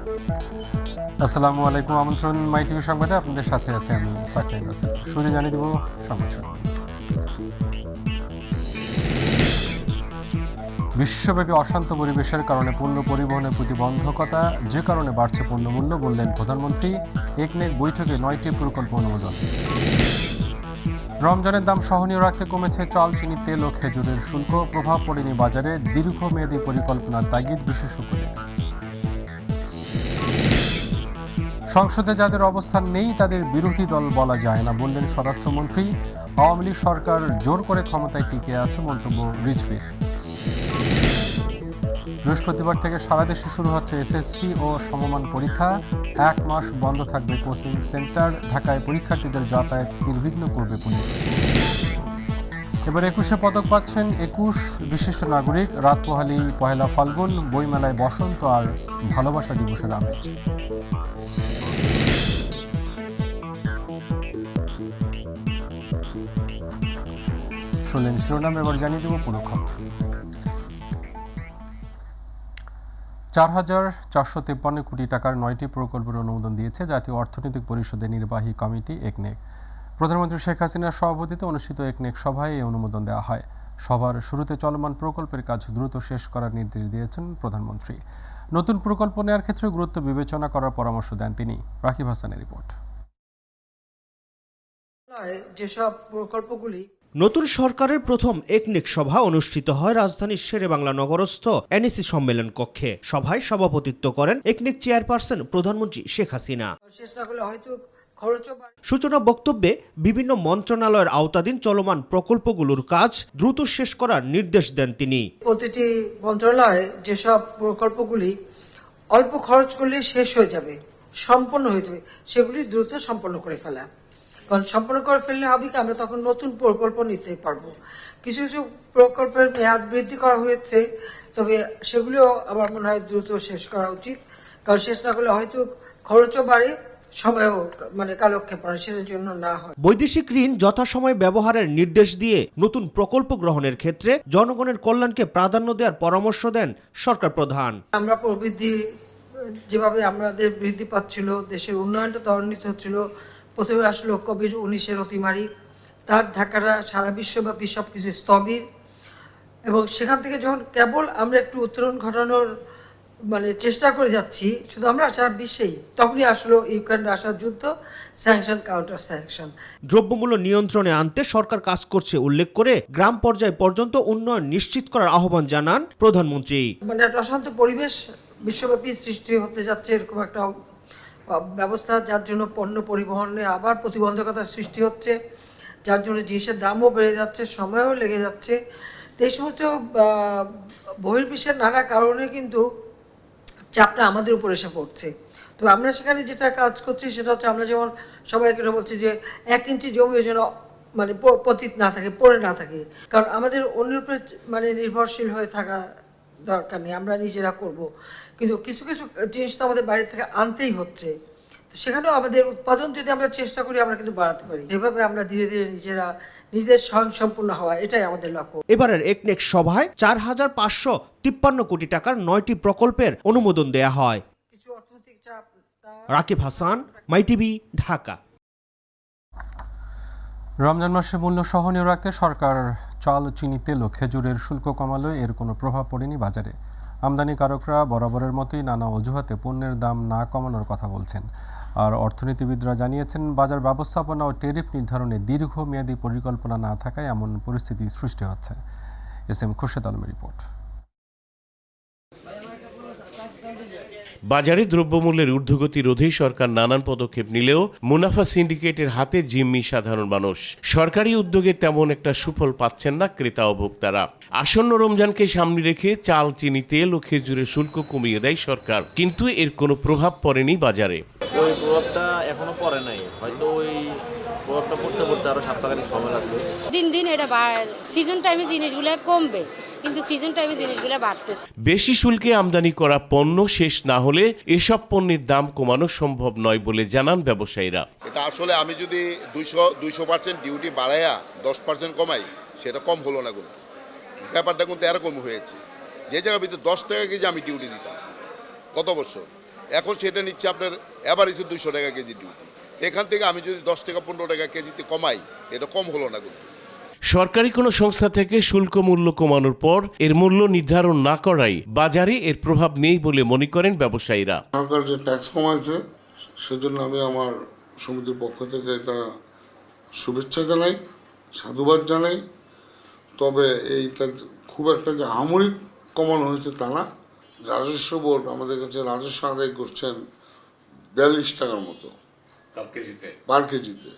আসসালামু আলাইকুম, আমন্ত্রণ মাই টিভি সংবাদে আপনাদের সাথে আছে আমি সাকরাইন রাসেল। শুরু জানিয়ে দেব সংবাদ শিরোনাম। বিশ্বব্যাপী অশান্ত পরিবেশের কারণে পণ্য পরিবহনের প্রতিবন্ধকতা, যে কারণে বাড়ছে পণ্যমূল্য, বললেন প্রধানমন্ত্রী। একনেক বৈঠকে 9টি প্রকল্প অনুমোদন। রমজানের দাম সহনীয় রাখতে কমেছে চাল, চিনি, তেল ও খেজুরের শুল্ক, প্রভাব পড়েনি বাজারে, দীর্ঘমেয়াদী পরিকল্পনার তাগিদ বিশেষজ্ঞদের। সংসদে যাদের অবস্থান নেই তাদের বিরোধী দল বলা যায় না, বললেন স্বরাষ্ট্রমন্ত্রী। আওয়ামী লীগ সরকার জোর করে ক্ষমতায় টিকে আছে, মন্তব্য রিজভীর। বৃহস্পতিবার থেকে সারা দেশে শুরু হচ্ছে এসএসসি ও সমমান পরীক্ষা। 1 মাস বন্ধ থাকবে কোচিং সেন্টার। ঢাকায় পরীক্ষার্থীদের যাতায়াত নির্বিঘ্ন করবে পুলিশ। এবার 21শে পদক পাচ্ছেন 21 বিশিষ্ট নাগরিক। রাত পোহালি পহেলা ফাল্গুন, বইমেলায় বসন্ত আর ভালোবাসা দিবসের আমেজ। শুনলেন শিরোনাম, এবার জানিয়ে দেব পুরো খবর। 4,453 কোটি টাকার 9টি প্রকল্পের অনুমোদন দিয়েছে জাতীয় অর্থনৈতিক পরিষদের নির্বাহী কমিটি একনেক। প্রধানমন্ত্রী শেখ হাসিনার সভাপতিত্বে অনুষ্ঠিত একনেক সভায় এই অনুমোদন দেওয়া হয়। সভার শুরুতে চলমান প্রকল্পের কাজ দ্রুত শেষ করার নির্দেশ দিয়েছেন প্রধানমন্ত্রী। নতুন প্রকল্প নেওয়ার ক্ষেত্রে গুরুত্ব বিবেচনা করার পরামর্শ দেন তিনি। রাকিব হাসানের রিপোর্ট। যেসব প্রকল্পগুলি নতুন সরকারের প্রথম একনেক সভা অনুষ্ঠিত হয় রাজধানীর শেরেবাংলা নগরস্থ এনএসি সম্মেলন কক্ষে। সভায় সভাপতিত্ব করেন একনেক চেয়ারপারসন প্রধানমন্ত্রী শেখ হাসিনা। সূচনা বক্তব্যে বিভিন্ন মন্ত্রণালয়ের আওতাধীন চলমান প্রকল্পগুলোর কাজ দ্রুত শেষ করার নির্দেশ দেন তিনি। প্রতিটি মন্ত্রণালয়ে যেসব প্রকল্পগুলি অল্প খরচ করলে শেষ হয়ে যাবে, সম্পন্ন হয়ে যাবে, সেগুলি দ্রুত সম্পন্ন করে ফেলা। কারণ সম্পন্ন করে ফেললে হবে কি, আমরা তখন নতুন প্রকল্প নিতে পারবো। কিছু কিছু প্রকল্পের মেয়াদ বৃদ্ধি করা হয়েছে, তবে সেগুলিও আমার মনে হয় দ্রুত শেষ করা উচিত। কারণ শেষ না করলে হয়তো খরচও বাড়ে, সময়ও কালক্ষেপ হয়, সেটার জন্য না হয়। বৈদেশিক ঋণ যথাসময়ে ব্যবহারের নির্দেশ দিয়ে নতুন প্রকল্প গ্রহণের ক্ষেত্রে জনগণের কল্যাণকে প্রাধান্য দেওয়ার পরামর্শ দেন সরকার প্রধান। আমরা প্রবৃদ্ধি যেভাবে আমাদের বৃদ্ধি পাচ্ছিল, দেশের উন্নয়নটা ত্বরান্বিত হচ্ছিল। প্রথমে আসলো কোভিড-19 অতিমারি, তার ধাক্কাটা সারা বিশ্বব্যাপী সবকিছু স্থবির, এবং সেখান থেকে যখন কেবল আমরা একটু উত্তরণ ঘটানোর চেষ্টা করে যাচ্ছি, শুধু আমরা সারা বিশ্বেই, তখনই আসলো ইউক্রেন রাশিয়ার যুদ্ধ, স্যাংশন, কাউন্টার স্যাংশন। দ্রব্যমূল্য নিয়ন্ত্রণে আনতে সরকার কাজ করছে উল্লেখ করে গ্রাম পর্যায় পর্যন্ত উন্নয়ন নিশ্চিত করার আহ্বান জানান প্রধানমন্ত্রী। একটা অশান্ত পরিবেশ বিশ্বব্যাপী সৃষ্টি হতে যাচ্ছে, এরকম একটা ব্যবস্থা, যার জন্য পণ্য পরিবহনে আবার প্রতিবন্ধকতার সৃষ্টি হচ্ছে, যার জন্য জিনিসের দামও বেড়ে যাচ্ছে, সময়ও লেগে যাচ্ছে। এই সমস্ত বহির্বিশ্বের নানা কারণে কিন্তু চাপটা আমাদের উপর এসে পড়ছে। তবে আমরা সেখানে যেটা কাজ করছি সেটা হচ্ছে, আমরা যেমন সবাইকে বলছি যে 1 ইঞ্চি জমিও যেন পতিত না থাকে, পড়ে না থাকে। কারণ আমাদের অন্যের উপরে নির্ভরশীল হয়ে থাকা দরকার নেই, আমরা নিজেরা করব। কিন্তু কিছু কিছু জিনিস তো আমাদের বাইরে থেকে আনতেই হচ্ছে, সেখানেও আমাদের উৎপাদন যদি আমরা চেষ্টা করি, আমরা কিন্তু বাড়াতে পারি। যেভাবে আমরা ধীরে ধীরে নিজেদের স্বয়ংসম্পূর্ণ হওয়া, এটাই আমাদের লক্ষ্য। এবারের একনেক সভায় 4,553 কোটি টাকার 9টি প্রকল্পের অনুমোদন দেয়া হয়। কিছু অর্থনৈতিক চাপ। রাকিব হাসান, মাই টিভি, ঢাকা। রমজান মাসে মূল্য সহনীয় রাখতে সরকার চাল, চিনি, তেল ও খেজুরের শুল্ক কমালো। এর কোনো প্রভাব পড়েনি বাজারে। আমদানিকারকরা বরাবরের মতোই নানা অজুহাতে পণ্যের দাম না কমানোর কথা বলছেন। আর অর্থনীতিবিদরা জানিয়েছেন, বাজার ব্যবস্থাপনা ও ট্যারিফ নির্ধারণে দীর্ঘমেয়াদী পরিকল্পনা না থাকায় এমন পরিস্থিতি সৃষ্টি হচ্ছে। এসএম খুরশেদ আলমের রিপোর্ট। বাজারে দ্রব্যমূল্যের ঊর্ধ্বগতি রোধে সরকার নানান পদক্ষেপ নিলেও মুনাফা সিন্ডিকেটের হাতে জিম্মি সাধারণ মানুষ। সরকারি উদ্যোগে তেমন একটা সুফল পাচ্ছেন না ক্রেতা ও ভোক্তারা। আসন্ন রমজানকে সামনে রেখে চাল, চিনি, তেল ও খেজুরের শুল্ক কমিয়ে দেয় সরকার, কিন্তু এর কোনো প্রভাব পড়েনি বাজারে। ওই প্রভাবটা এখনো পড়ে নাই, হয়তো ওই প্রভাবটা পড়তে আরো সপ্তাহখানেক সময় লাগবে। দিন দিন এটা সিজন টাইমে জিনিসগুলো কমবে, কিন্তু সিজন টাইমে জিনিসগুলো বাড়তেছে। বেশি শুল্কে আমদানি করা পণ্য শেষ না হলে এসব পণ্যের দাম কমানো সম্ভব নয় বলে জানান ব্যবসায়ীরা। এটা আসলে আমি যদি 200% ডিউটি বাড়াইয়া 10% কমাই, সেটা কম হলো না, কিন্তু ব্যাপারটা কিন্তু এরকম হয়েছে। যে জায়গার ভিতরে 10 টাকা কেজি আমি ডিউটি দিতাম গত বছর, এখন সেটা নিচ্ছে আপনার এভারেজে 200 টাকা কেজি ডিউটি। এখান থেকে আমি যদি 10 টাকা 15 টাকা কেজিতে কমাই, এটা কম হলো না কিন্তু। সরকারি কোনো সংস্থা থেকে শুল্ক মূল্য কমানোর পর এর মূল্য নির্ধারণ না করায় বাজারে এর প্রভাব নেই বলে মনে করেন ব্যবসায়ীরা। সরকার যে ট্যাক্স কমাইছে সেজন্য আমি আমার সমিতির পক্ষ থেকে এটা শুভেচ্ছা জানাই, সাধুবাদ জানাই। তবে এইটা খুব একটা যে আহামরিক কমানো হয়েছে তা না। রাজস্ব বোর্ড আমাদের কাছে রাজস্ব আদায় করছেন 42 টাকার মতো পার কেজিতে,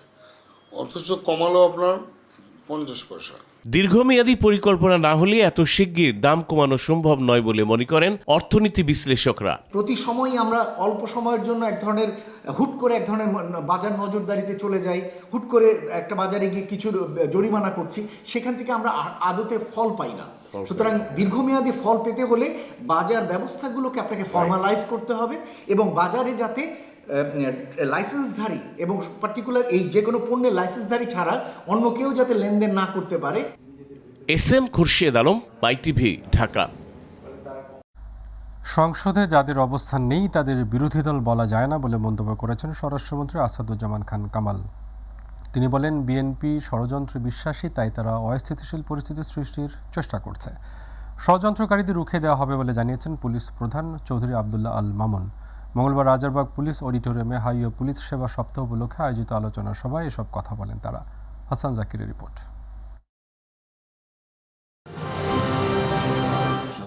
অথচ কমালো আপনার 50 পয়সা। দীর্ঘমেয়াদী পরিকল্পনা না হলে এত শিগগির দাম কমানো সম্ভব নয় বলে মনে করেন অর্থনীতি বিশ্লেষকরা। প্রতি সময়ই আমরা অল্প সময়ের জন্য এক ধরনের হুট করে এক ধরনের বাজার নজরদারিতে চলে যাই, হুট করে একটা বাজারে গিয়ে কিছু জরিমানা করছি, সেখান থেকে আমরা আদতে ফল পাই না। সুতরাং দীর্ঘমেয়াদী ফল পেতে হলে বাজার ব্যবস্থাগুলোকে আপনাকে ফর্মালাইজ করতে হবে এবং বাজারে যাতে লাইসেন্সধারী এবং পার্টিকুলার এই যে কোনো পণ্যের লাইসেন্সধারী ছাড়া অন্য কেউ যাতে লেনদেন না করতে পারে। SM Khurshed Alam, ITV, Dhaka. সংসদে যাদের অবস্থান নেই তাদের বিরোধী দল বলা যায় না বলে মন্তব্য করেছেন স্বরাষ্ট্রমন্ত্রী আসাদুজ্জামান খান কামাল। তিনি বলেন, বিএনপি ষড়যন্ত্রে বিশ্বাসী, তাই তারা অস্থিতিশীল পরিস্থিতি সৃষ্টির চেষ্টা করছে। ষড়যন্ত্রকারীদের রুখে দেওয়া হবে বলে জানিয়েছেন পুলিশ প্রধান চৌধুরী আবদুল্লাহ আল মামুন। মঙ্গলবার রাজারবাগ পুলিশ অডিটোরিয়ামে হাইওয়ে পুলিশ সেবা সপ্তাহ উপলক্ষে আয়োজিত আলোচনা সভায় এসব কথা বলেন তারা। হাসান জাকিরের রিপোর্ট।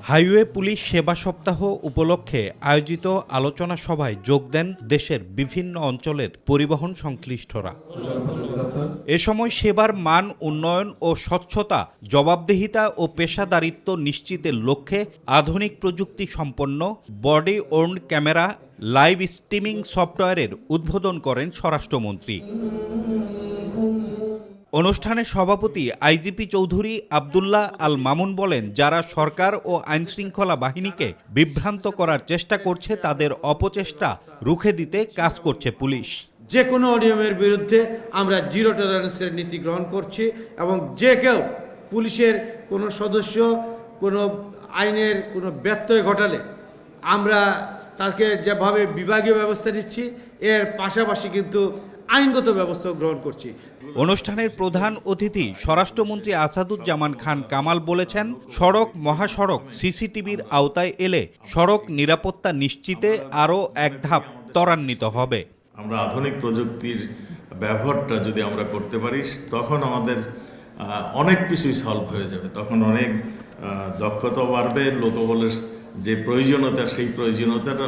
হাইওয়ে পুলিশ সেবা সপ্তাহ উপলক্ষে আয়োজিত আলোচনা সভায় যোগ দেন দেশের বিভিন্ন অঞ্চলের পরিবহন সংশ্লিষ্টরা। এ সময় সেবার মান উন্নয়ন ও স্বচ্ছতা, জবাবদিহিতা ও পেশাদারিত্ব নিশ্চিতের লক্ষ্যে আধুনিক প্রযুক্তি সম্পন্ন body worn camera, live streaming সফটওয়্যারের উদ্বোধন করেন স্বরাষ্ট্রমন্ত্রী। অনুষ্ঠানে সভাপতি আইজিপি চৌধুরী আবদুল্লাহ আল মামুন বলেন, যারা সরকার ও আইনশৃঙ্খলা বাহিনীকে বিভ্রান্ত করার চেষ্টা করছে তাদের অপচেষ্টা রুখে দিতে কাজ করছে পুলিশ। যে কোনো অনিয়মের বিরুদ্ধে আমরা জিরো টলারেন্সের নীতি গ্রহণ করছি এবং যে কেউ পুলিশের কোনো সদস্য কোনো আইনের কোনো ব্যত্যয় ঘটালে আমরা তাকে যেভাবে বিভাগীয় ব্যবস্থা নিচ্ছি এর পাশাপাশি কিন্তু আইনগত ব্যবস্থা গ্রহণ করছি। অনুষ্ঠানের প্রধান অতিথি স্বরাষ্ট্রমন্ত্রী আসাদুজ্জামান খান কামাল বলেছেন, সড়ক মহাসড়ক সিসিটিভির আওতায় এলে সড়ক নিরাপত্তা নিশ্চিতে আরও এক ধাপ ত্বরান্বিত হবে। আমরা আধুনিক প্রযুক্তির ব্যবহারটা যদি আমরা করতে পারি তখন আমাদের অনেক কিছুই সলভ হয়ে যাবে, তখন অনেক দক্ষতা বাড়বে, লোকবলের যে প্রয়োজনীয়তা সেই প্রয়োজনীয়তাটা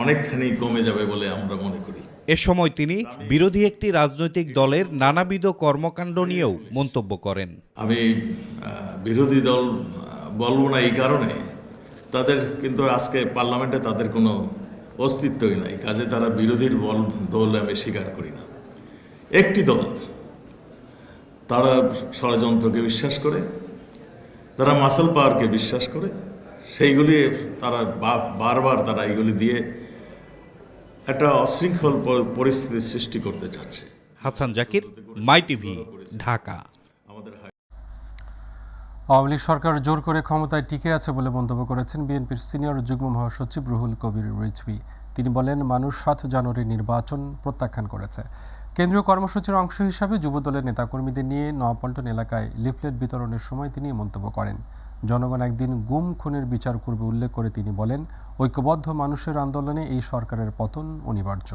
অনেকখানি কমে যাবে বলে আমরা মনে করি। এ সময় তিনি বিরোধী একটি রাজনৈতিক দলের নানাবিধ কর্মকাণ্ড নিয়েও মন্তব্য করেন। আমি বিরোধী দল বলবো না এই কারণে, তাদের কিন্তু আজকে পার্লামেন্টে তাদের কোনো অস্তিত্বই নাই, কাজে তারা বিরোধীর দল আমি স্বীকার করি না। একটি দল, তারা ষড়যন্ত্রকে বিশ্বাস করে, তারা মাসল পাওয়ারকে বিশ্বাস করে, সেইগুলি তারা বারবার তারা এইগুলি দিয়ে একটা অশৃঙ্খল পরিস্থিতির সৃষ্টি করতে যাচ্ছে। হাসান জাকির, মাই টিভি, ঢাকা। আওয়ামী লীগ সরকার জোর করে ক্ষমতায় টিকে আছে বলে মন্তব্য করেছেন বিএনপির সিনিয়র যুগ্ম মহাসচিব রুহুল কবির রিজভী। তিনি বলেন, মানুষ 7 জানুয়ারি নির্বাচন প্রত্যাখ্যান করেছে। কেন্দ্রীয় কর্মসূচির অংশ হিসাবে যুবদলের নেতাকর্মীদের নিয়ে নয়াপল্টন এলাকায় লিফলেট বিতরণের সময় তিনি মন্তব্য করেন, জনগণ একদিন গুম খুনের বিচার করবে উল্লেখ করে তিনি বলেন, ঐক্যবদ্ধ মানুষের আন্দোলনে এই সরকারের পতন অনিবার্য।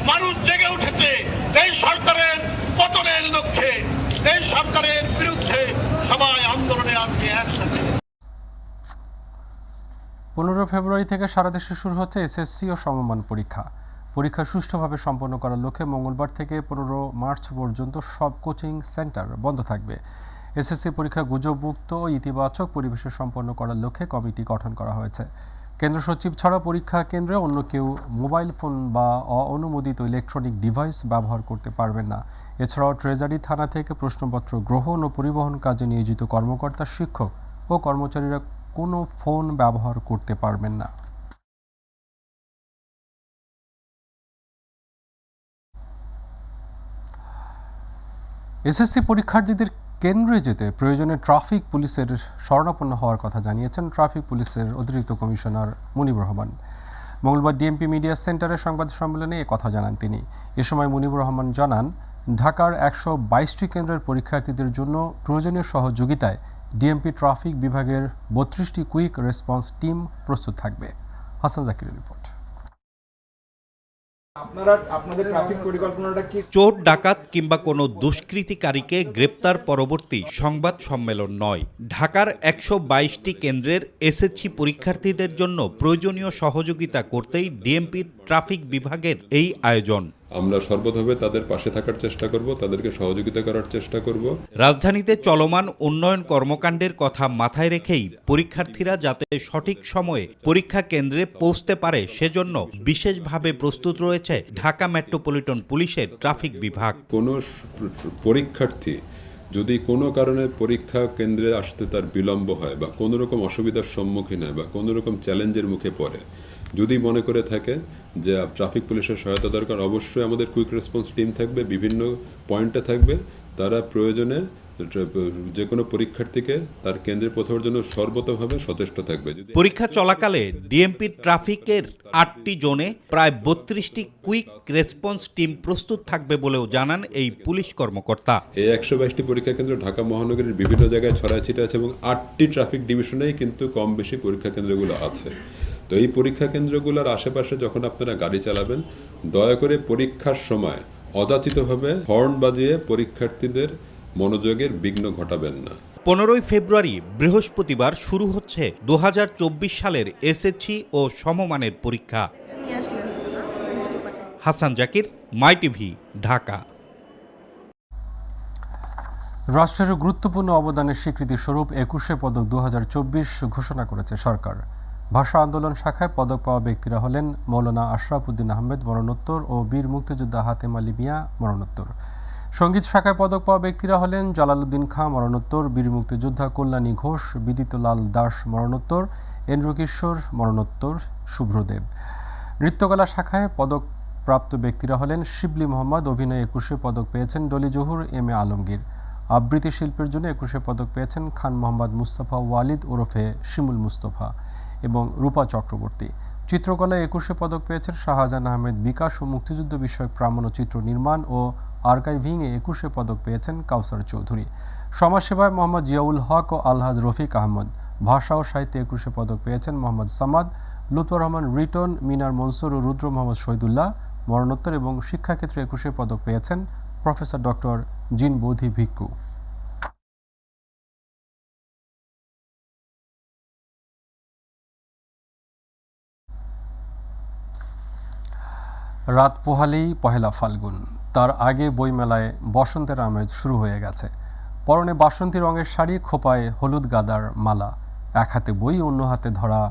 মানুষ জেগে উঠেছে এই সরকারের পতনের লক্ষ্যে, এই সরকারের বিরুদ্ধে সবাই আন্দোলনে আজকে একসাথে। 15 ফেব্রুয়ারি থেকে সারা দেশে শুরু হচ্ছে এসএসসি ও সমমান পরীক্ষা। পরীক্ষা সুষ্ঠুভাবে সম্পন্ন করার লক্ষ্যে মঙ্গলবার থেকে 15 মার্চ পর্যন্ত সব কোচিং সেন্টার বন্ধ থাকবে। এসএসসি পরীক্ষা গুজবমুক্ত ও ইতিবাচক পরিবেশে সম্পন্ন করার লক্ষ্যে কমিটি গঠন করা হয়েছে। কেন্দ্র সচিব ছাড়া পরীক্ষা কেন্দ্রে অন্য কেউ মোবাইল ফোন বা অননুমোদিত ইলেকট্রনিক ডিভাইস ব্যবহার করতে পারবেন না। এছাড়াও ট্রেজারি থানা থেকে প্রশ্নপত্র গ্রহণ ও পরিবহন কাজে নিয়োজিত কর্মকর্তা, শিক্ষক ও কর্মচারীরা কোনো ফোন ব্যবহার করতে পারবেন না। এসএসসি পরীক্ষার্থীদের কেন্দ্রে যেতে প্রয়োজনে ট্রাফিক পুলিশের শরণাপন্ন হওয়ার কথা জানিয়েছেন ট্রাফিক পুলিশের অতিরিক্ত কমিশনার মুনিবুর রহমান। মঙ্গলবার ডিএমপি মিডিয়া সেন্টারে সংবাদ সম্মেলনে এ কথা জানান তিনি। এ সময় মুনিবুর রহমান জানান, ঢাকার ১২২টি কেন্দ্রের পরীক্ষার্থীদের জন্য প্রয়োজনীয় সহযোগিতায় ডিএমপি ট্রাফিক বিভাগের ৩২টি কুইক রেসপন্স টিম প্রস্তুত থাকবে। হাসান জাকিরের রিপোর্ট। আপনাদের ট্রাফিক পরিকল্পনাটা কি? চোর ডাকাত কিংবা কোনো দুষ্কৃতিকারীকে গ্রেপ্তার পরবর্তী সংবাদ সম্মেলন নয়। ঢাকার ১২২টি কেন্দ্রের এসএসসি পরীক্ষার্থীদের জন্য প্রয়োজনীয় সহযোগিতা করতেই ডিএমপির ট্রাফিক বিভাগের এই আয়োজন। আমরা সর্বতভাবে তাদের পাশে থাকার চেষ্টা করব, তাদেরকে সহযোগিতা করার চেষ্টা করব। রাজধানীতে চলমান উন্নয়ন কর্মকাণ্ডের কথা মাথায় রেখেই পরীক্ষার্থীরা যাতে সঠিক সময়ে পরীক্ষা কেন্দ্রে পৌঁছতে পারে সেজন্য বিশেষভাবে প্রস্তুত রয়েছে ঢাকা মেট্রোপলিটন পুলিশের ট্রাফিক বিভাগ। কোনো পরীক্ষার্থী যদি কোনো কারণে পরীক্ষা কেন্দ্রে আসতে তার বিলম্ব হয় বা কোনো রকম অসুবিধার সম্মুখীন হয় বা কোনো রকম চ্যালেঞ্জের মুখে পড়ে, যদি মনে করে থাকে যে ট্রাফিক পুলিশের সহায়তা দরকার, অবশ্যই আমাদের কুইক রেসপন্স টিম থাকবে, বিভিন্ন পয়েন্টে থাকবে। তারা প্রয়োজনে যে কোনো পরীক্ষার্থীকে তার কেন্দ্রে পৌঁছানোর জন্য সর্বতভাবে সচেষ্ট থাকবে। পরীক্ষা চলাকালে ডিএমপি ট্রাফিকের ৮টি জোনে প্রায় ৩২টি কুইক রেসপন্স টিম প্রস্তুত থাকবে বলেও জানান এই পুলিশ কর্মকর্তা। এই ১২২টি পরীক্ষা কেন্দ্র ঢাকা মহানগরীর বিভিন্ন জায়গায় ছড়ায় ছিটে আছে এবং ৮টি ট্রাফিক ডিভিশনেই কিন্তু কম বেশি পরীক্ষা কেন্দ্রগুলো আছে। তো এই পরীক্ষা কেন্দ্রগুলোর আশেপাশে যখন আপনারা গাড়ি চালাবেন, দয়া করে পরীক্ষার সময় অযাচিতভাবে হর্ন বাজিয়ে পরীক্ষার্থীদের মনোযোগের বিঘ্ন ঘটাবেন না। ১৫ই ফেব্রুয়ারি বৃহস্পতিবার শুরু হচ্ছে ২০২৪ সালের এসএসসি ও সমমানের পরীক্ষা। হাসান জাকির, মাই টিভি, ঢাকা। রাষ্ট্রের গুরুত্বপূর্ণ অবদানের স্বীকৃতি স্বরূপ ২১শে পদক ২০২৪ ঘোষণা করেছে সরকার। ভাষা আন্দোলন শাখায় পদক পাওয়া ব্যক্তিরা হলেন মৌলানা আশরাফ উদ্দিন আহমেদ মরণোত্তর ও বীর মুক্তিযোদ্ধা হাতেম আলী মিয়া মরণোত্তর। সঙ্গীত শাখায় পদক পাওয়া ব্যক্তিরা হলেন জালালউদ্দিন খাঁ মরণোত্তর, বীর মুক্তিযোদ্ধা কল্যাণী ঘোষ, বিদিতলাল দাস মরণোত্তর, এন্দ্রকিশোর মরণোত্তর, শুভ্রদেব। নৃত্যকলা শাখায় পদক প্রাপ্ত ব্যক্তিরা হলেন শিবলি মোহাম্মদ, অভিনয়ে ২১শে পদক পেয়েছেন ডলি জহুর, এম এ আলমগীর। আবৃত্তি শিল্পের জন্য ২১শে পদক পেয়েছেন খান মোহাম্মদ মুস্তাফা ওয়ালিদ ওরফে শিমুল মুস্তফা এবং রূপা চক্রবর্তী। চিত্রকলায় ২১শে পদক পেয়েছেন শাহজাহান আহমেদ বিকাশ ও মুক্তিযুদ্ধ বিষয়ক প্রামাণ্যচিত্র নির্মাণ ও আর্কাইভিংয়ে ২১শে পদক পেয়েছেন কাউসার চৌধুরী। সমাজসেবায় মোহাম্মদ জিয়াউল হক ও আলহাজ রফিক আহমদ। ভাষা ও সাহিত্যে ২১শে পদক পেয়েছেন মোহাম্মদ সামাদ, লুৎফর রহমান রিটন, মিনার মনসুর ও রুদ্র মোহাম্মদ শহীদুল্লাহ মরণোত্তর এবং শিক্ষাক্ষেত্রে ২১শে পদক পেয়েছেন প্রফেসর ডক্টর জিন বোধি ভিক্ষু। রাত পোহালেই পহেলা ফাল্গুন, তার আগে বইমেলায় বসন্তের আমেজ শুরু হয়ে গেছে। পরনে বাসন্তী রঙের শাড়ি, খোপায় হলুদ গাদার মালা, এক হাতে বই, অন্য হাতে ধরা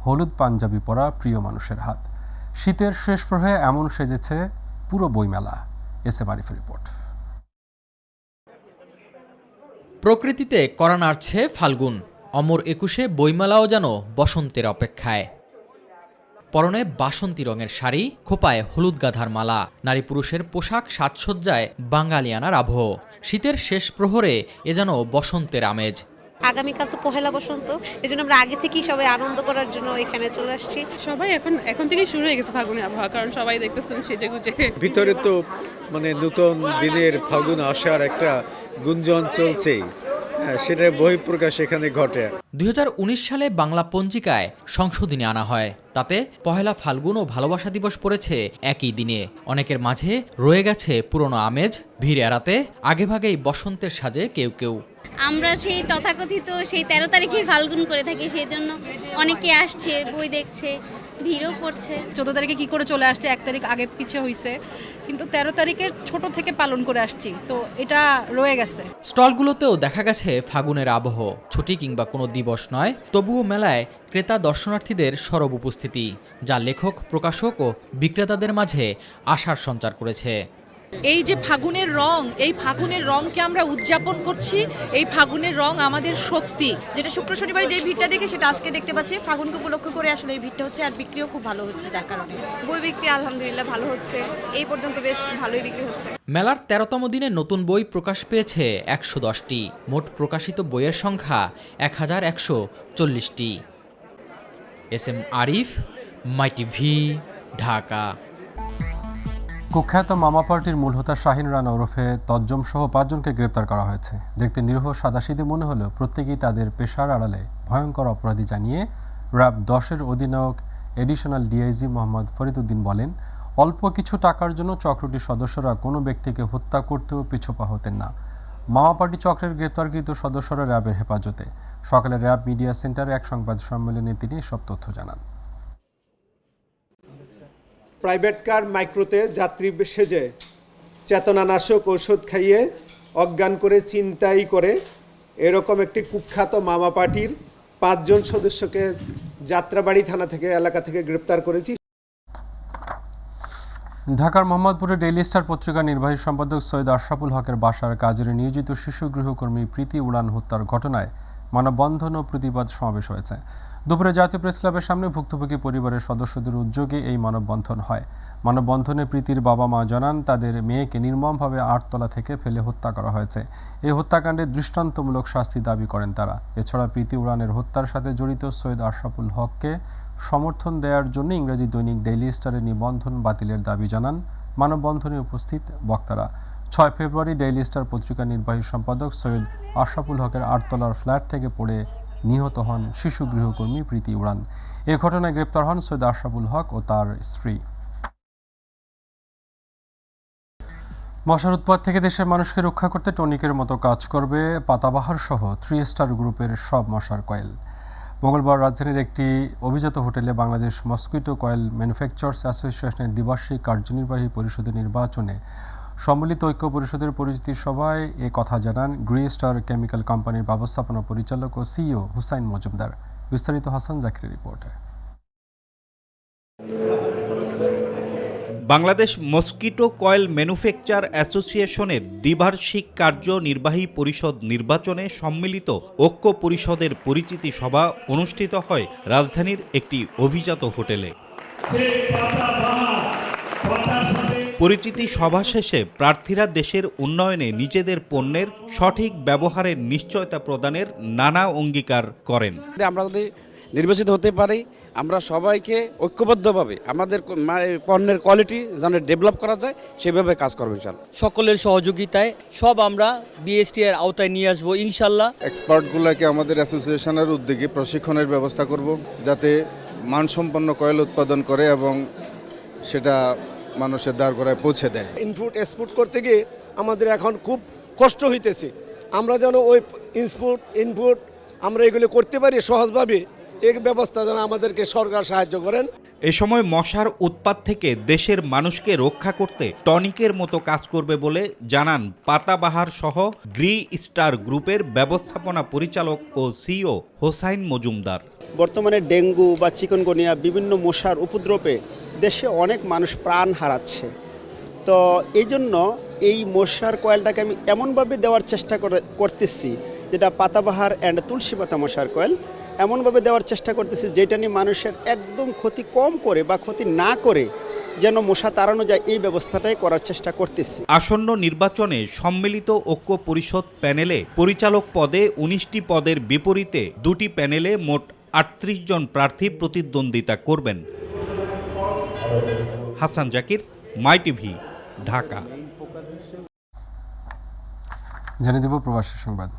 হলুদ পাঞ্জাবি পরা প্রিয় মানুষের হাত। শীতের শেষ প্রহরে এমন সেজেছে পুরো বইমেলা। এসএম আরিফের রিপোর্ট। প্রকৃতিতে কড়া নাড়ছে ফাল্গুন, অমর ২১শে বইমেলাও যেন বসন্তের অপেক্ষায়। পরনে বাসন্তী রঙের শাড়ি, খোপায় হলুদ গাধার মালা, নারী পুরুষের পোশাক সাজসজ্জায় বাঙালিয়ানার আবহ। শীতের শেষ প্রহরে এ যেন বসন্তের আমেজ। আগামীকাল তো পহেলা বসন্ত, এজন্য আমরা আগে থেকেই সবাই আনন্দ করার জন্য এখানে চলে আসছি। সবাই এখন থেকেই শুরু হয়ে গেছে ফাল্গুনের আবহাওয়া, কারণ সবাই দেখতেছেন সেজে গুজে। ভিতরে তো নতুন দিনের ফাল্গুন আসার একটা গুঞ্জন চলছেই, সেটার বহিঃপ্রকাশ এখানে ঘটে। ২০১৯ সালে বাংলা পঞ্জিকায় সংশোধনী আনা হয়, তাতে পহেলা ফাল্গুন ও ভালোবাসা দিবস পড়েছে একই দিনে। অনেকের মাঝে রয়ে গেছে পুরনো আমেজ, ভিড় এড়াতে আগেভাগেই বসন্তের সাজে কেউ কেউ। আমরা সেই তথাকথিত সেই ১৩ তারিখে ফাল্গুন করে থাকি, সেই জন্য অনেকে আসছে, বই দেখছে, ভিড়ও পড়ছে। ১৪ তারিখে কি করে চলে আসছে, ১ তারিখ আগে পিছিয়ে হয়েছে, কিন্তু ১৩ তারিখে ছোট থেকে পালন করে আসছি, তো এটা রয়ে গেছে। স্টলগুলোতেও দেখা গেছে ফাগুনের আবহ। ছুটি কিংবা কোনো দিবস নয়, তবুও মেলায় ক্রেতা দর্শনার্থীদের সরব উপস্থিতি, যা লেখক, প্রকাশক ও বিক্রেতাদের মাঝে আশার সঞ্চার করেছে। এই যে ফাগুনের রংকে আমরা উদযাপন করছি। এই ফাগুনের রং আমাদের শক্তি। যেটা শুক্র শনিবারে যে ভিড়টা দেখে সেটা আজকে দেখতে পাচ্ছি। ফাগুনকে উপলক্ষ করে আসলে এই ভিড়টা হচ্ছে, আর বিক্রিও খুব ভালো হচ্ছে, যার কারণে বই বিক্রি আলহামদুলিল্লাহ ভালো হচ্ছে। এই পর্যন্ত বেশ ভালোই বিক্রি হচ্ছে। মেলার 13তম দিনে নতুন বই প্রকাশ পেয়েছে 110টি। মোট প্রকাশিত বইয়ের সংখ্যা 1140টি। SM Arif, MyTV, Dhaka. কুখ্যাত মামা পার্টির মূল হোতা শাহিন রানা ওরফে তজ্জম সহ 5 জনকে গ্রেপ্তার করা হয়েছে। দেখতে নিরীহ সাদাসিধে মনে হলেও প্রত্যেকেই তাদের পেশার আড়ালে ভয়ঙ্কর অপরাধী জানিয়ে র্যাব 10-এর অধিনায়ক এডিশনাল ডিআইজি মোহাম্মদ ফরিদউদ্দিন বলেন, অল্প কিছু টাকার জন্য চক্রটির সদস্যরা কোনো ব্যক্তিকে হত্যা করতেও পিছুপা হতেন না। মামা পার্টি চক্রের গ্রেপ্তারকৃত সদস্যরা র্যাবের হেফাজতে। সকালে র্যাব মিডিয়া সেন্টারে এক সংবাদ সম্মেলনে তিনি এসব তথ্য জানান। প্রাইভেট কার মাইক্রোতে যাত্রী সেজে চেতনানাশক ওষুধ খাইয়ে অজ্ঞান করে ছিনতাই করে এরকম একটি কুখ্যাত মামা পার্টির 5 জন সদস্যকে যাত্রাবাড়ি থানা থেকে এলাকা থেকে গ্রেপ্তার করেছি। ঢাকার মোহাম্মদপুরে ডেইলি স্টার পত্রিকার নির্বাহী সম্পাদক সৈয়দ আশরাফুল হকের বাসার কাজের নিয়োজিত শিশু গৃহকর্মী প্রীতি উড়ান হত্যার ঘটনায় মানববন্ধন ও প্রতিবাদ সমাবেশ হয়েছে। দুপুরে জাতীয় প্রেস ক্লাবের সামনে ভুক্তভোগী পরিবারের সদস্যদের উদ্যোগে এই মানববন্ধন হয়। মানববন্ধনে প্রীতির বাবা মা জানান, তাদের মেয়েকে নির্মমভাবে 8 তলা থেকে ফেলে হত্যা করা হয়েছে। এই হত্যাকাণ্ডে দৃষ্টান্তমূলক শাস্তি দাবি করেন তারা। এছাড়া প্রীতি উড়ানের হত্যার সাথে জড়িত সৈয়দ আশরাফুল হককে সমর্থন দেওয়ার জন্য ইংরেজি দৈনিক ডেইলি স্টারের নিবন্ধন বাতিলের দাবি জানান মানববন্ধনে উপস্থিত বক্তারা। 6 ফেব্রুয়ারি ডেইলি স্টার পত্রিকার নির্বাহী সম্পাদক সৈয়দ আশরাফুল হকের 8 তলার ফ্ল্যাট থেকে পড়ে নিহত হন শিশু গৃহকর্মী প্রীতি উড়ান। এ ঘটনায় গ্রেপ্তার হন সৈয়দ আশরাফুল হক ও তার স্ত্রী। মশার উৎপাত থেকে দেশের মানুষকে রক্ষা করতে টনিকের মতো কাজ করবে পাতাবাহার সহ 3 স্টার গ্রুপের সব মশার কয়েল। মঙ্গলবার রাজধানীর একটি অভিজাত হোটেলে বাংলাদেশ মসকুইটো কয়েল ম্যানুফ্যাকচারার্স অ্যাসোসিয়েশনের দ্বিবার্ষিক কার্যনির্বাহী পরিষদের নির্বাচনে সম্মিলিত ঐক্য পরিষদের পরিচিতি সভায় এ কথা জানান গ্রি স্টার কেমিক্যাল কোম্পানির ব্যবস্থাপনা পরিচালক ও সিইও হুসাইন মজুমদার। বিস্তারিত হাসান জাকিরের রিপোর্টে। বাংলাদেশ মসকিটো কয়েল ম্যানুফ্যাকচার অ্যাসোসিয়েশনের দ্বিবার্ষিক কার্যনির্বাহী পরিষদ নির্বাচনে সম্মিলিত ঐক্য পরিষদের পরিচিতি সভা অনুষ্ঠিত হয় রাজধানীর একটি অভিজাত হোটেলে। পরিচিতি সভা শেষে প্রার্থীরা দেশের উন্নয়নে নিজেদের পণ্যের সঠিক ব্যবহারের নিশ্চয়তা প্রদানের নানা অঙ্গীকার করেন। আমরা যদি নির্বাচিত হতে পারি, আমরা সবাইকে ঐক্যবদ্ধভাবে আমাদের পণ্যের কোয়ালিটি যেন ডেভেলপ করা যায় সেভাবে কাজ করবো ইনশাল্লাহ। সকলের সহযোগিতায় সব আমরা বিএসটি এর আওতায় নিয়ে আসবো ইনশাল্লাহ। এক্সপার্টগুলোকে আমাদের অ্যাসোসিয়েশনের উদ্যোগে প্রশিক্ষণের ব্যবস্থা করব, যাতে মানসম্পন্ন কয়েল উৎপাদন করে এবং সেটা মানুষের দ্বারগোড়ায় পৌঁছে দেয়। ইনপুট এক্সপোর্ট করতে গিয়ে আমাদের এখন খুব কষ্ট হইতেছে। আমরা যেন ওই ইনপুট আমরা এগুলো করতে পারি সহজভাবে, এই ব্যবস্থা যেন আমাদেরকে সরকার সাহায্য করেন। এ সময় মশার উৎপাত থেকে দেশের মানুষকে রক্ষা করতে টনিকের মতো কাজ করবে বলে জানান পাতাবাহার সহ গ্রি স্টার গ্রুপের ব্যবস্থাপনা পরিচালক ও সিইও হোসাইন মজুমদার। বর্তমানে ডেঙ্গু বা চিকনগুনিয়া বিভিন্ন মশার উপদ্রবে দেশে অনেক মানুষ প্রাণ হারাচ্ছে। তো এই জন্য এই মশার কয়েলটাকে আমি এমনভাবে দেওয়ার চেষ্টা করতেছি, যেটা পাতাবাহার অ্যান্ড তুলসী পাতা মশার কয়েল, এমনভাবে দেওয়ার চেষ্টা করতেছি যেটা নিয়ে মানুষের একদম ক্ষতি কম করে বা ক্ষতি না করে যেন মশা তাড়ানো যায়, এই ব্যবস্থাটাই করার চেষ্টা করতেছি। আসন্ন নির্বাচনে সম্মিলিত ঐক্য পরিষদ প্যানেলে পরিচালক পদে 19টি পদের বিপরীতে 2টি প্যানেলে মোট 38 জন প্রার্থী প্রতিদ্বন্দ্বিতা করবেন। হাসান জাকির, মাই টিভি, ঢাকা। জানিয়ে দেব প্রবাসী সংবাদ।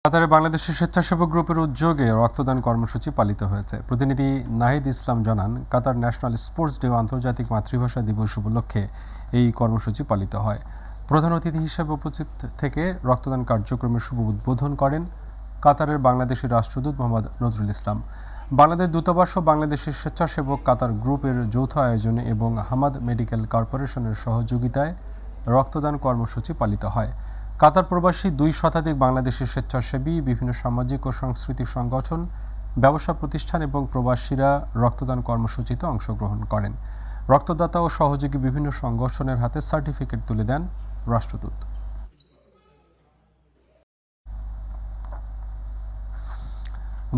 কাতারে বাংলাদেশের স্বেচ্ছাসেবক গ্রুপের উদ্যোগে রক্তদান কর্মসূচি পালিত হয়েছে। প্রতিনিধি নাহিদ ইসলাম জানান, কাতার ন্যাশনাল স্পোর্টস ডে ও আন্তর্জাতিক মাতৃভাষা দিবস উপলক্ষে এই কর্মসূচি পালিত হয়। প্রধান অতিথি হিসেবে উপস্থিত থেকে রক্তদান কার্যক্রমের শুভ উদ্বোধন করেন কাতারের বাংলাদেশের রাষ্ট্রদূত মোহাম্মদ নজরুল ইসলাম। বাংলাদেশ দূতাবাস ও বাংলাদেশের স্বেচ্ছাসেবক কাতার গ্রুপের যৌথ আয়োজনে এবং হামাদ মেডিকেল কর্পোরেশনের সহযোগিতায় রক্তদান কর্মসূচি পালিত হয়। কাতার প্রবাসী 2 শতাধিক বাংলাদেশের স্বেচ্ছাসেবী, বিভিন্ন সামাজিক ও সাংস্কৃতিক সংগঠন, ব্যবসা প্রতিষ্ঠান এবং প্রবাসীরা রক্তদান কর্মসূচিতে অংশগ্রহণ করেন। রক্তদাতা ও সহযোগী বিভিন্ন সংগঠনের হাতে সার্টিফিকেট তুলে দেন রাষ্ট্রদূত।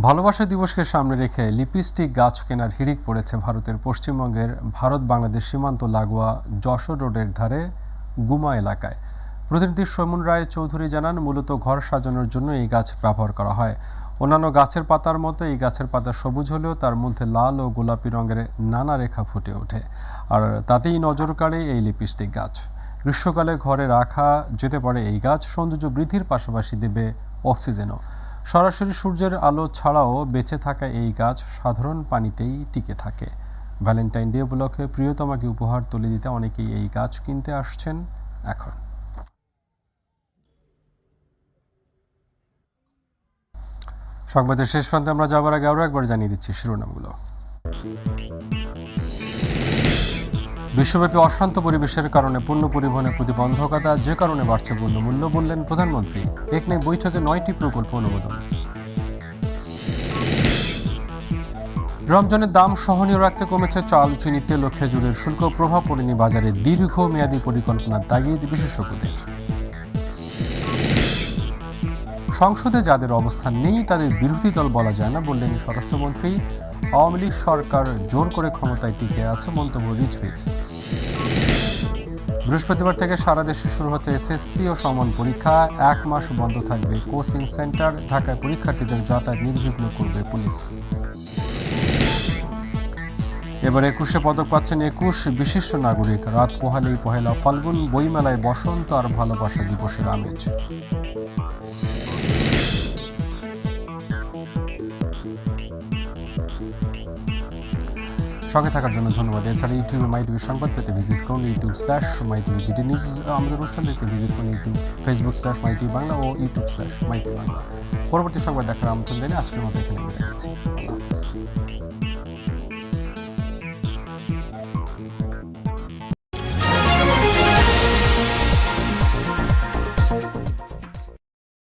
ভালোবাসা দিবসকে সামনে রেখে লিপস্টিক গাছ কেনার হিড়িক পড়েছে ভারতের পশ্চিমবঙ্গের ভারত বাংলাদেশ সীমান্ত লাগোয়া যশোর রোডের ধারে গুমা এলাকায়। প্রতিনিধি সৌমন রায় চৌধুরী জানান, মূলত ঘর সাজানোর জন্য এই গাছ ব্যবহার করা হয়। অন্যান্য গাছের পাতার মতো এই গাছের পাতা সবুজ হলেও তার মধ্যে লাল ও গোলাপি রঙের নানা রেখা ফুটে ওঠে, আর তাতেই নজর কাড়ে এই লিপস্টিক গাছ। গ্রীষ্মকালে ঘরে রাখা যেতে পারে এই গাছ, সৌন্দর্য বৃদ্ধির পাশাপাশি দেবে অক্সিজেনও। সরাসরি সূর্যের আলো ছাড়াও বেঁচে থাকা এই গাছ সাধারণ পানিতেই টিকে থাকে। ভ্যালেন্টাইন ডে উপলক্ষে প্রিয়তমাকে উপহার তুলে দিতে অনেকেই এই গাছ কিনতে আসছেন এখন। সংবাদের শেষ প্রান্তে আমরা যাবার আগে আরও একবার জানিয়ে দিচ্ছি শিরোনামগুলো। বিশ্বব্যাপী অশান্ত পরিবেশের কারণে পণ্য পরিবহনে প্রতিবন্ধকতা, যে কারণে বাড়ছে পণ্যমূল্য, বললেন প্রধানমন্ত্রী। একনেক বৈঠকে 9টি প্রকল্প অনুমোদন। রমজানের দাম সহনীয় রাখতে কমেছে চাল, চিনি, তেল ও খেজুরের শুল্ক। প্রভাব পড়েনি বাজারে, দীর্ঘমেয়াদী পরিকল্পনার তাগিদ বিশেষজ্ঞদের। সংসদে যাদের অবস্থান নেই তাদের বিরোধী দল বলা যায় না, বললেন স্বরাষ্ট্রমন্ত্রী। আওয়ামী লীগ সরকার জোর করে ক্ষমতায় টিকে আছে, মন্তব্য রিজভীর। বৃহস্পতিবার থেকে সারা দেশে শুরু হচ্ছে এসএসসি ও সমান পরীক্ষা। 1 মাস বন্ধ থাকবে কোচিং সেন্টার। ঢাকায় পরীক্ষার্থীদের যাতায়াত নির্বিঘ্ন করবে পুলিশ। এবার 21শে পদক পাচ্ছেন 21 বিশিষ্ট নাগরিক। রাত পোহালেই পহেলা ফাল্গুন, বইমেলায় বসন্ত আর ভালোবাসা দিবসের আমেজ। সঙ্গে থাকার জন্য ধন্যবাদ। এছাড়া ইউটিউবে মাই টিভির সংবাদ পেতে ভিজিট করুন youtube/mytvbd নিউজ। আমাদের অনুষ্ঠান দেখতে ভিজিট করুন facebook/mytv বাংলা ও youtube/mytv বাংলা। পরবর্তী সংবাদ দেখার আমন্ত্রণ জানিয়ে আজকের মতো এখানে বিদায় নিচ্ছি। আল্লাহ হাফেজ।